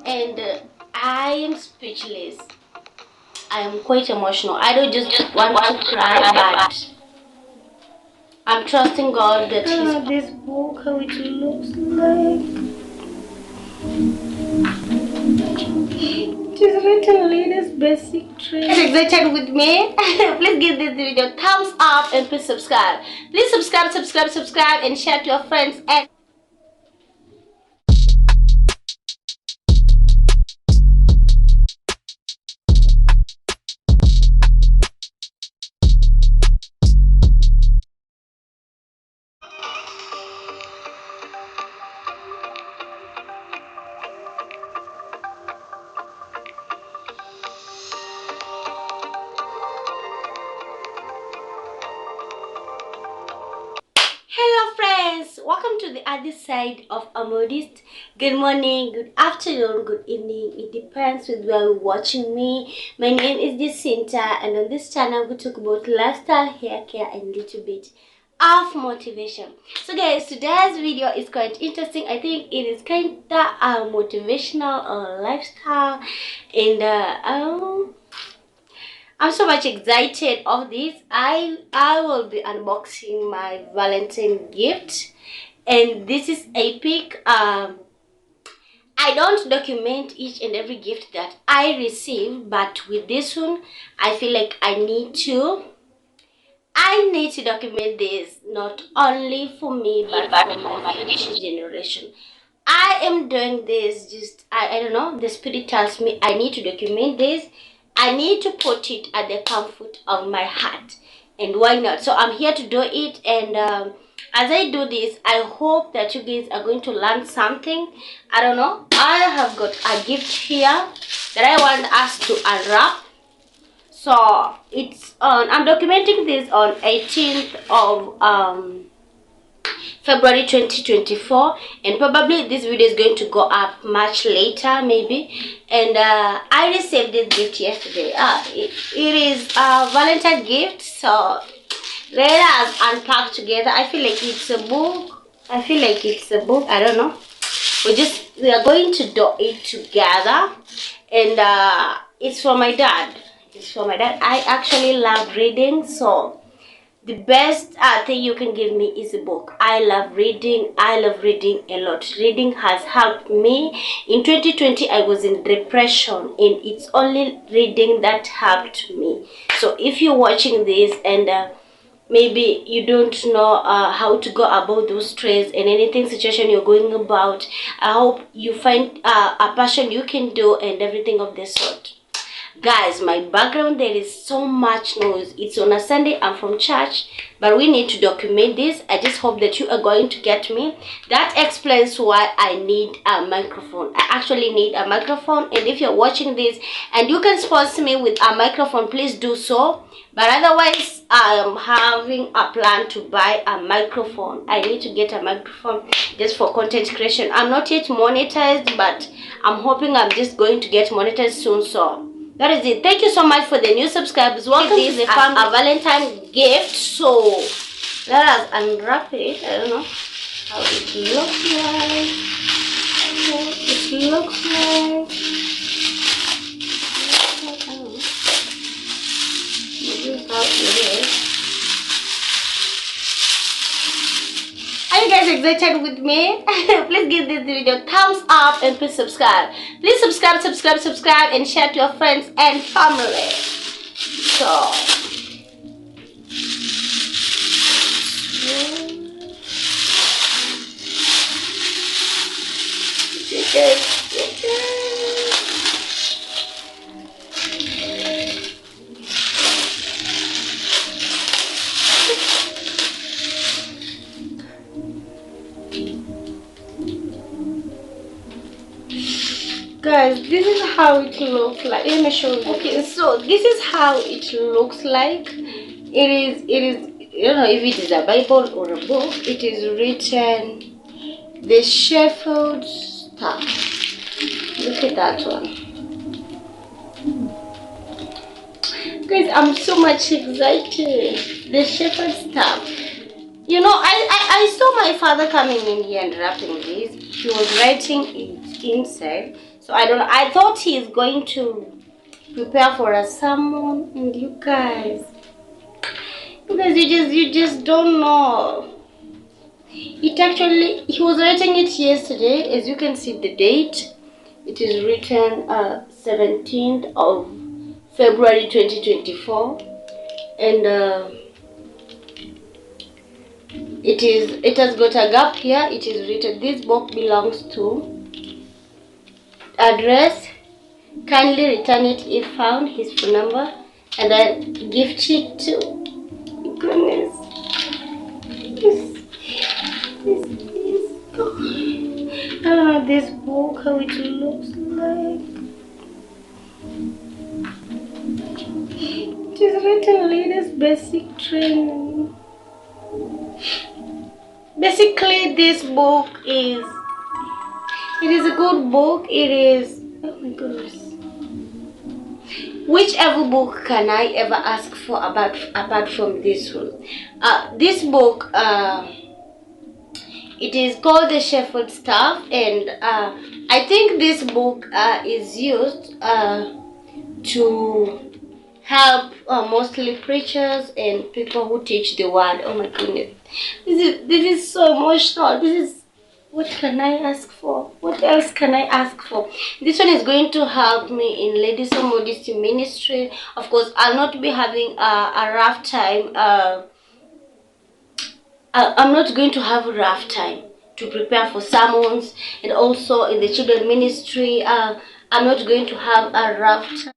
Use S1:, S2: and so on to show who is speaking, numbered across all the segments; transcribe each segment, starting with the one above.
S1: and I am speechless. I am quite emotional. I don't just want to cry, but I'm trusting God that He's this book, how it looks like. It is written Leaders Basic Training. Get excited with me? Please give this video thumbs up and please subscribe. Please subscribe and share to your friends. And hello friends, welcome to the other side of a modist. Good morning, good afternoon, good evening. It depends with where you're watching me. My name is Jacinta, and on this channel we talk about lifestyle, hair care, and a little bit of motivation. So guys, today's video is quite interesting. I think it is kind of motivational lifestyle, and I'm so much excited of this. I will be unboxing my Valentine gift, and this is epic. I don't document each and every gift that I receive, but with this one, I feel like I need to document this not only for me but for my future generation. I am doing this just I don't know, the spirit tells me I need to document this. I need to put it at the comfort of my heart, and why not? So I'm here to do it, and as I do this, I hope that you guys are going to learn something. I don't know, I have got a gift here that I want us to unwrap. So it's on, I'm documenting this on 18th of February 2024, and probably this video is going to go up much later maybe. And I received this gift yesterday. It is a Valentine gift, so let us unpack together. I feel like it's a book. I don't know. We are going to do it together, and it's for my dad. I actually love reading, so the best thing you can give me is a book. I love reading a lot. Reading has helped me. In 2020 I was in depression, and it's only reading that helped me. So if you're watching this and maybe you don't know how to go about those stress and anything situation you're going about, I hope you find a passion you can do and everything of this sort. Guys, my background, there is so much noise. It's on a Sunday, I'm from church, but we need to document this. I just hope that you are going to get me. That explains why I need a microphone. I actually need a microphone, and if you're watching this and you can sponsor me with a microphone, please do so. But otherwise, I am having a plan to buy a microphone. I need to get a microphone just for content creation. I'm not yet monetized, but I'm hoping I'm just going to get monetized soon. So that is it. Thank you so much for the new subscribers. Welcome to the family. A Valentine gift. So let us unwrap it. I don't know how it looks like. I don't know. This is how it is. Are you guys excited with me? Please give this video thumbs up and please subscribe. Please subscribe and share to your friends and family. So guys, this is how it looks like. Let me show you. Okay, so this is how it looks like. It is I don't know if it is a Bible or a book. It is written the Shepherd Staff. Look at that one. Guys, I'm so much excited. The Shepherd Staff. You know, I saw my father coming in here and wrapping this. He was writing it inside. So I don't know. I thought he's going to prepare for a sermon, and you guys, you just don't know. It actually, he was writing it yesterday. As you can see, the date. It is written 17th of February 2024, and it has got a gap here. It is written, this book belongs to address, kindly return it if found, his phone number, and then gift it to, goodness, this I don't know this book, how it looks like. It is written ladies basic training. Basically, this book is, it is a good book. It is, oh my goodness. Whichever book can I ever ask for apart from this one? This book, it is called the Shepherd Staff, and I think this book is used to help mostly preachers and people who teach the word. Oh my goodness, this is so emotional. This is, what can I ask for? What else can I ask for? This one is going to help me in Ladies of Modesty ministry. Of course, I'll not be having a rough time. I'm not going to have a rough time to prepare for sermons, and also in the children ministry. I'm not going to have a rough time.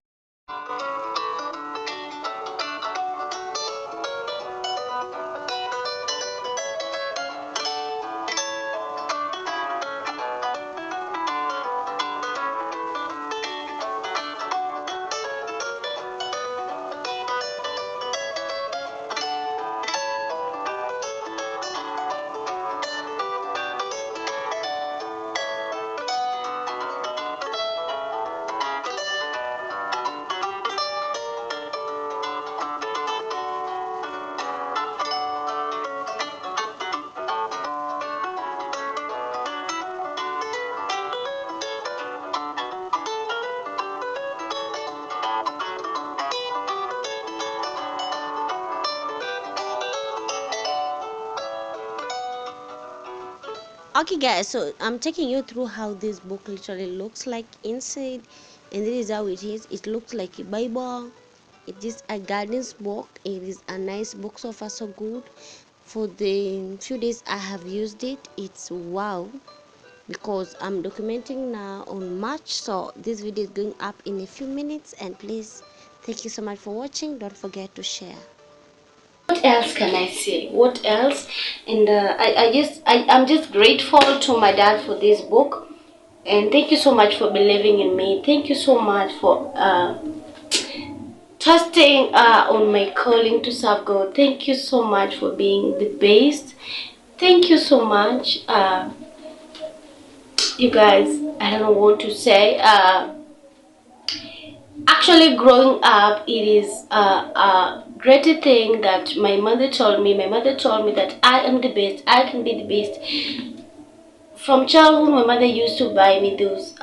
S2: Okay guys, so I'm taking you through how this book literally looks like inside, and this is how it is. It looks like a Bible. It is a guidance book. It is a nice book, so far so good. For the few days I have used it, it's wow, because I'm documenting now on March, so this video is going up in a few minutes. And please, thank you so much for watching. Don't forget to share.
S1: What else can I say? What else? And I'm just grateful to my dad for this book, and thank you so much for believing in me. Thank you so much for trusting on my calling to serve God. Thank you so much for being the best. Thank you so much, you guys. I don't know what to say. Actually, growing up, it is a great thing that my mother told me. My mother told me that I am the best. I can be the best. From childhood, my mother used to buy me those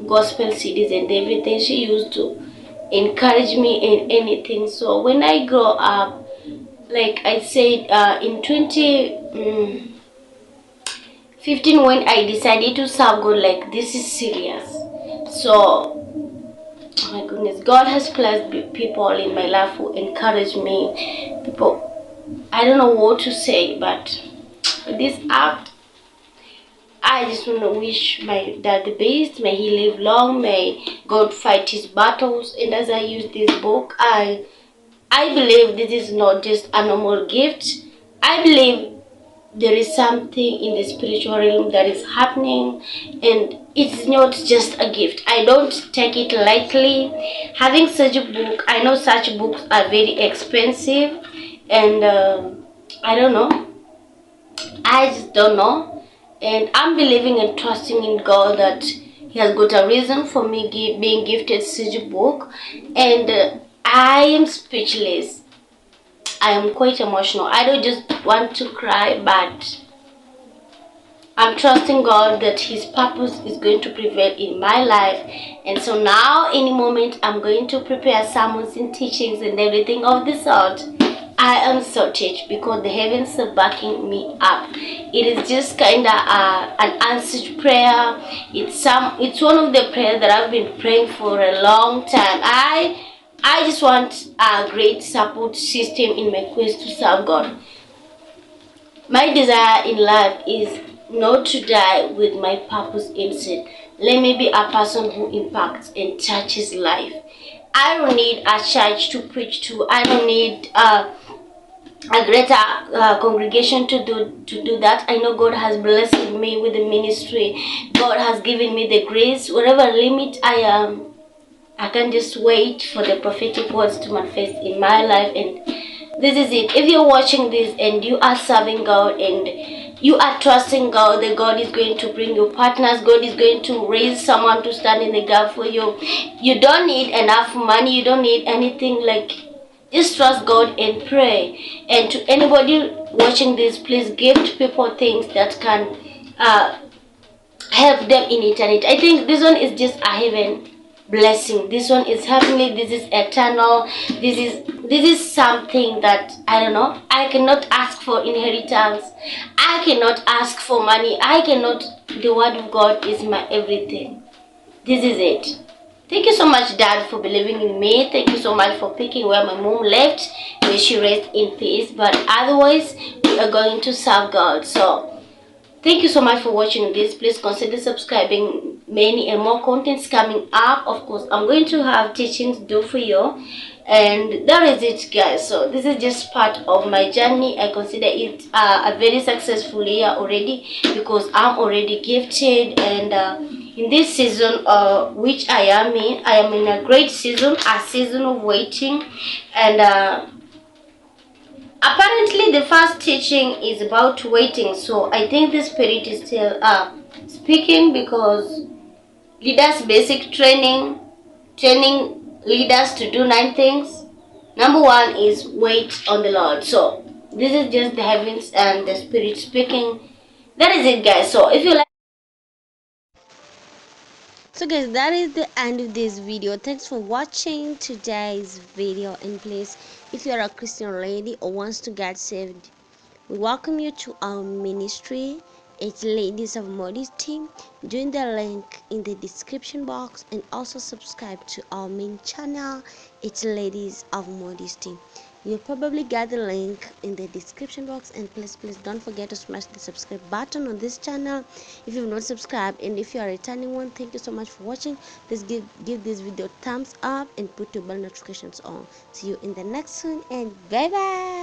S1: gospel CDs and everything. She used to encourage me in anything. So when I grow up, like I said, in 2015, when I decided to serve God, like this is serious. So, oh my goodness, God has placed people in my life who encourage me. People, I don't know what to say, but this act, I just want to wish my dad the best. May he live long. May God fight his battles. And as I use this book, I believe this is not just a normal gift. I believe there is something in the spiritual realm that is happening, and it's not just a gift. I don't take it lightly. Having such a book, I know such books are very expensive, and I don't know. I just don't know. And I'm believing and trusting in God that He has got a reason for me being gifted such a book, and I am speechless. I am quite emotional. I don't just want to cry, but I'm trusting God that His purpose is going to prevail in my life. And so now, any moment, I'm going to prepare sermons and teachings and everything of the sort. I am so touched because the heavens are backing me up. It is just kinda an answered prayer. It's one of the prayers that I've been praying for a long time. I just want a great support system in my quest to serve God. My desire in life is not to die with my purpose instead. Let me be a person who impacts and touches life. I don't need a church to preach to. I don't need a greater congregation to do that. I know God has blessed me with the ministry. God has given me the grace. Whatever limit I am, I can just wait for the prophetic words to manifest in my life. And this is it. If you're watching this and you are serving God and you are trusting God, that God is going to bring you partners, God is going to raise someone to stand in the gap for you. You don't need enough money, you don't need anything. Like, just trust God and pray. And to anybody watching this, please give to people things that can help them in eternity. I think this one is just a heaven blessing. This one is heavenly. This is eternal. This is something that I don't know. I cannot ask for inheritance. I cannot ask for money. I cannot. The word of God is my everything. This is it. Thank you so much, Dad, for believing in me. Thank you so much for picking where my mom left. May she rest in peace. But otherwise, we are going to serve God. So thank you so much for watching this. Please consider subscribing. Many and more contents coming up. Of course, I'm going to have teachings to do for you. And that is it, guys. So this is just part of my journey. I consider it a very successful year already because I'm already gifted. And in this season which I am in a great season, a season of waiting. And apparently, the first teaching is about waiting, so I think the Spirit is still speaking because leaders' basic training leaders to do 9 things. Number 1 is wait on the Lord. So this is just the heavens and the Spirit speaking. That is it, guys. So if you like.
S2: So guys, that is the end of this video. Thanks for watching today's video. And please, if you're a Christian lady or wants to get saved, we welcome you to our ministry. It's Ladies of Modesty. Join the link in the description box and also subscribe to our main channel. It's Ladies of Modesty. You'll probably get the link in the description box. And please don't forget to smash the subscribe button on this channel if you've not subscribed. And if you are a returning one, thank you so much for watching. Please give this video thumbs up and put your bell notifications on. See you in the next one, and bye bye.